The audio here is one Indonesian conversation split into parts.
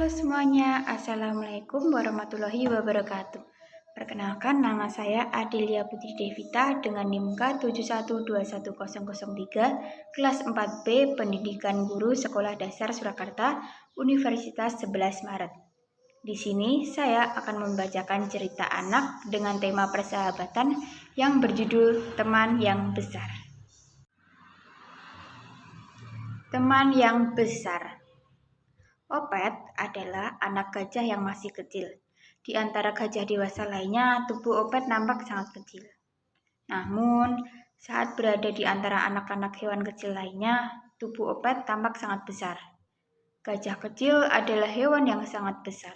Halo semuanya, Assalamualaikum warahmatullahi wabarakatuh. Perkenalkan, nama saya Adelia Putri Devita dengan NIM K71211003, kelas 4B, Pendidikan Guru Sekolah Dasar Surakarta, Universitas 11 Maret. Di sini saya akan membacakan cerita anak dengan tema persahabatan yang berjudul Teman yang Besar. Teman yang besar. Opet adalah anak gajah yang masih kecil. Di antara gajah dewasa lainnya, tubuh Opet nampak sangat kecil. Namun, saat berada di antara anak-anak hewan kecil lainnya, tubuh Opet tampak sangat besar. Gajah kecil adalah hewan yang sangat besar,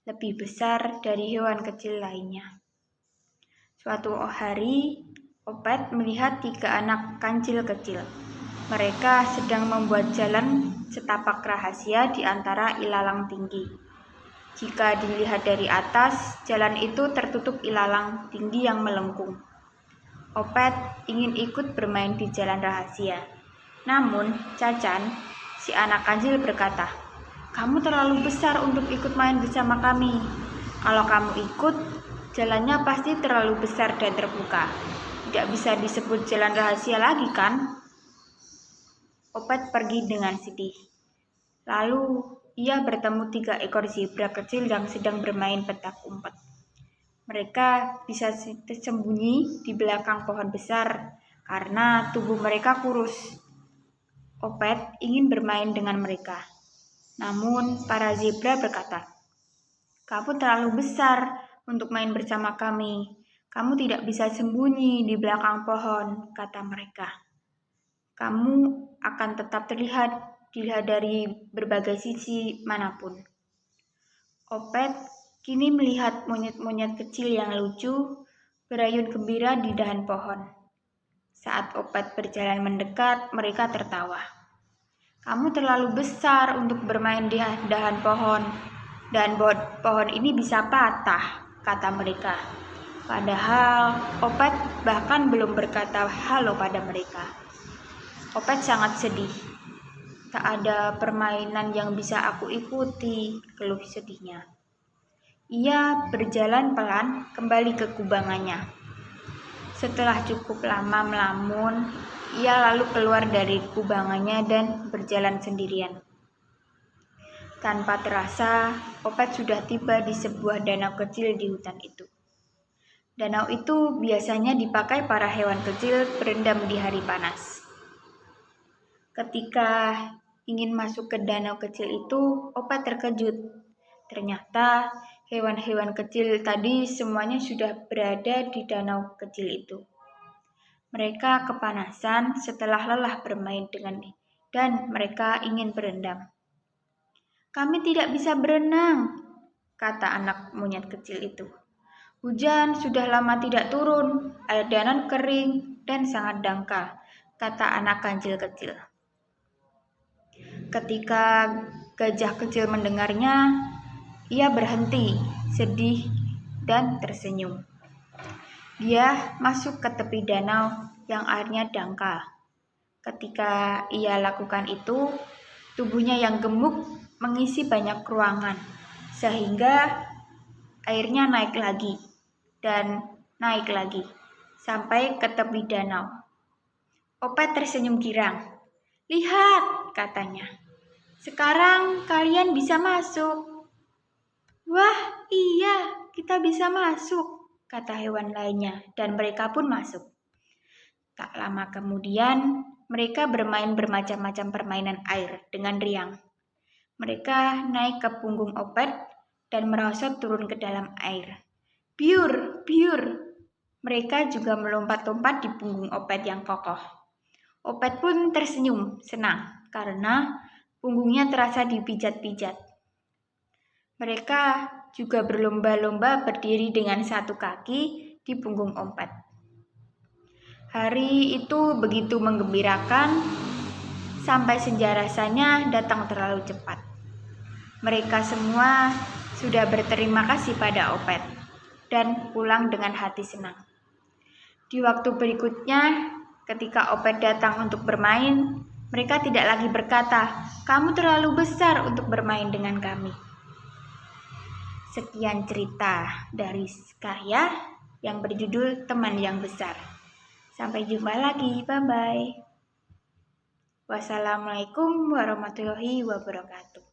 lebih besar dari hewan kecil lainnya. Suatu hari, Opet melihat 3 anak kancil kecil. Mereka sedang membuat jalan setapak rahasia di antara ilalang tinggi. Jika dilihat dari atas, jalan itu tertutup ilalang tinggi yang melengkung. Opet ingin ikut bermain di jalan rahasia. Namun, Cacan, si anak kancil berkata, "Kamu terlalu besar untuk ikut main bersama kami. Kalau kamu ikut, jalannya pasti terlalu besar dan terbuka. Tidak bisa disebut jalan rahasia lagi, kan?" Opet pergi dengan sedih. Lalu ia bertemu 3 ekor zebra kecil yang sedang bermain petak umpet. Mereka bisa tersembunyi di belakang pohon besar karena tubuh mereka kurus. Opet ingin bermain dengan mereka. Namun para zebra berkata, "Kamu terlalu besar untuk main bersama kami. Kamu tidak bisa sembunyi di belakang pohon," kata mereka. "Kamu akan tetap dilihat dari berbagai sisi manapun." Opet kini melihat monyet-monyet kecil yang lucu berayun gembira di dahan pohon. Saat Opet berjalan mendekat, mereka tertawa. "Kamu terlalu besar untuk bermain di dahan pohon, dan pohon ini bisa patah," kata mereka. Padahal Opet bahkan belum berkata halo pada mereka. Opet sangat sedih. "Tak ada permainan yang bisa aku ikuti," keluh sedihnya. Ia berjalan pelan kembali ke kubangannya. Setelah cukup lama melamun, ia lalu keluar dari kubangannya dan berjalan sendirian. Tanpa terasa, Opet sudah tiba di sebuah danau kecil di hutan itu. Danau itu biasanya dipakai para hewan kecil berendam di hari panas. Ketika ingin masuk ke danau kecil itu, Opet terkejut. Ternyata hewan-hewan kecil tadi semuanya sudah berada di danau kecil itu. Mereka kepanasan setelah lelah bermain dan mereka ingin berendam. "Kami tidak bisa berenang," kata anak monyet kecil itu. "Hujan sudah lama tidak turun, air danau kering dan sangat dangkal," kata anak kancil kecil. Ketika gajah kecil mendengarnya, ia berhenti, sedih, dan tersenyum. Dia masuk ke tepi danau yang airnya dangkal. Ketika ia lakukan itu, tubuhnya yang gemuk mengisi banyak ruangan, sehingga airnya naik lagi dan naik lagi, sampai ke tepi danau. Opet tersenyum girang. "Lihat," katanya. "Sekarang kalian bisa masuk." "Wah, iya, kita bisa masuk," kata hewan lainnya, dan mereka pun masuk. Tak lama kemudian, mereka bermain bermacam-macam permainan air dengan riang. Mereka naik ke punggung Opet dan merosot turun ke dalam air. Biur, biur. Mereka juga melompat-lompat di punggung Opet yang kokoh. Opet pun tersenyum senang karena punggungnya terasa dipijat-pijat. Mereka juga berlomba-lomba berdiri dengan satu kaki di punggung Opet. Hari itu begitu menggembirakan, sampai senja rasanya datang terlalu cepat. Mereka semua sudah berterima kasih pada Opet dan pulang dengan hati senang. Di waktu berikutnya, ketika Opet datang untuk bermain, mereka tidak lagi berkata, "Kamu terlalu besar untuk bermain dengan kami." Sekian cerita dari karya yang berjudul Teman yang Besar. Sampai jumpa lagi, bye-bye. Wassalamualaikum warahmatullahi wabarakatuh.